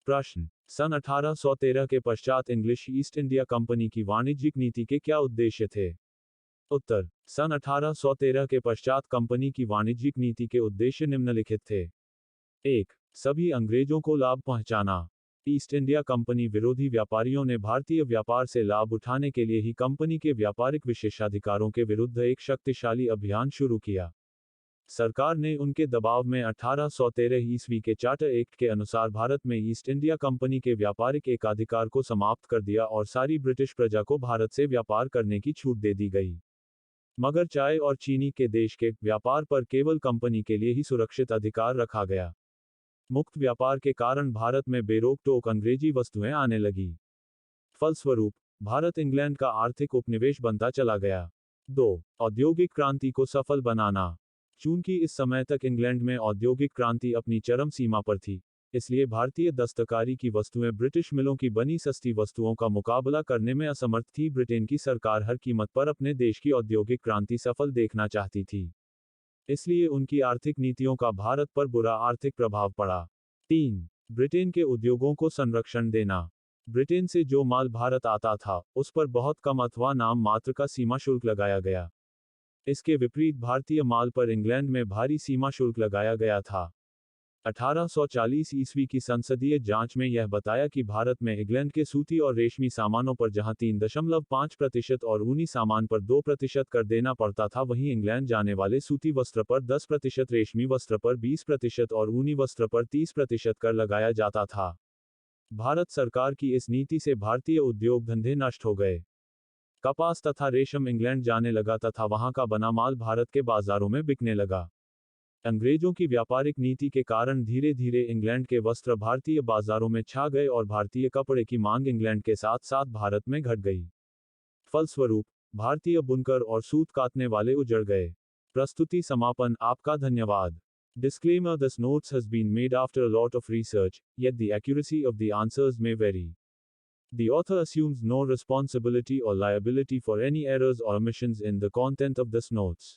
प्रश्न, सन 1813 के पश्चात इंग्लिश ईस्ट इंडिया कंपनी की वाणिज्यिक नीति के क्या उद्देश्य थे? उत्तर, सन 1813 के पश्चात कंपनी की वाणिज्यिक नीति के उद्देश्य निम्नलिखित थे। 1. सभी अंग्रेजों को लाभ पहुंचाना। ईस्ट इंडिया कंपनी विरोधी व्यापारियों ने भारतीय व्यापार से लाभ उठाने के लिए ही कंपनी के व्यापारिक विशेषाधिकारों के विरुद्ध एक शक्तिशाली अभियान शुरू किया। सरकार ने उनके दबाव में 1813 ईस्वी के चार्टर एक्ट के अनुसार भारत में ईस्ट इंडिया कंपनी के व्यापारिक एकाधिकार को समाप्त कर दिया और सारी ब्रिटिश प्रजा को भारत से व्यापार करने की छूट दे दी गई। मगर चाय और चीनी के देश के व्यापार पर केवल कंपनी के लिए ही सुरक्षित अधिकार रखा गया। मुक्त व्यापार के कारण भारत में बेरोक टोक अंग्रेजी वस्तुएं आने लगी। फलस्वरूप भारत इंग्लैंड का आर्थिक उपनिवेश बनता चला गया। 2. औद्योगिक क्रांति को सफल बनाना। चूंकि इस समय तक इंग्लैंड में औद्योगिक क्रांति अपनी चरम सीमा पर थी, इसलिए भारतीय दस्तकारी की वस्तुएं ब्रिटिश मिलों की बनी सस्ती वस्तुओं का मुकाबला करने में असमर्थ थी। ब्रिटेन की सरकार हर कीमत पर अपने देश की औद्योगिक क्रांति सफल देखना चाहती थी, इसलिए उनकी आर्थिक नीतियों का भारत पर बुरा आर्थिक प्रभाव पड़ा। 3. ब्रिटेन के उद्योगों को संरक्षण देना। ब्रिटेन से जो माल भारत आता था, उस पर बहुत कम अथवा नाम मात्र का सीमा शुल्क लगाया गया। इसके विपरीत भारतीय माल पर इंग्लैंड में भारी सीमा शुल्क लगाया गया था। 1840 ईस्वी की संसदीय जांच में यह बताया कि भारत में इंग्लैंड के सूती और रेशमी सामानों पर जहां 3.5% और ऊनी सामान पर 2% कर देना पड़ता था, वहीं इंग्लैंड जाने वाले सूती वस्त्र पर 10%, रेशमी वस्त्र पर 20% और ऊनी वस्त्र पर 30% कर लगाया जाता था। भारत सरकार की इस नीति से भारतीय उद्योग धंधे नष्ट हो गए। कपास तथा रेशम इंग्लैंड जाने लगा तथा वहां का बना माल भारत के बाजारों में बिकने लगा। अंग्रेजों की व्यापारिक नीति के कारण धीरे धीरे इंग्लैंड के वस्त्र भारतीय बाजारों में छा गए और भारतीय कपड़े की मांग इंग्लैंड के साथ साथ भारत में घट गई। फलस्वरूप भारतीय बुनकर और सूत काटने वाले उजड़ गए। प्रस्तुति समापन। आपका धन्यवाद। Disclaimer: This notes has been made after a lot of research, yet the accuracy of the answers may vary. The author assumes no responsibility or liability for any errors or omissions in the content of this notes.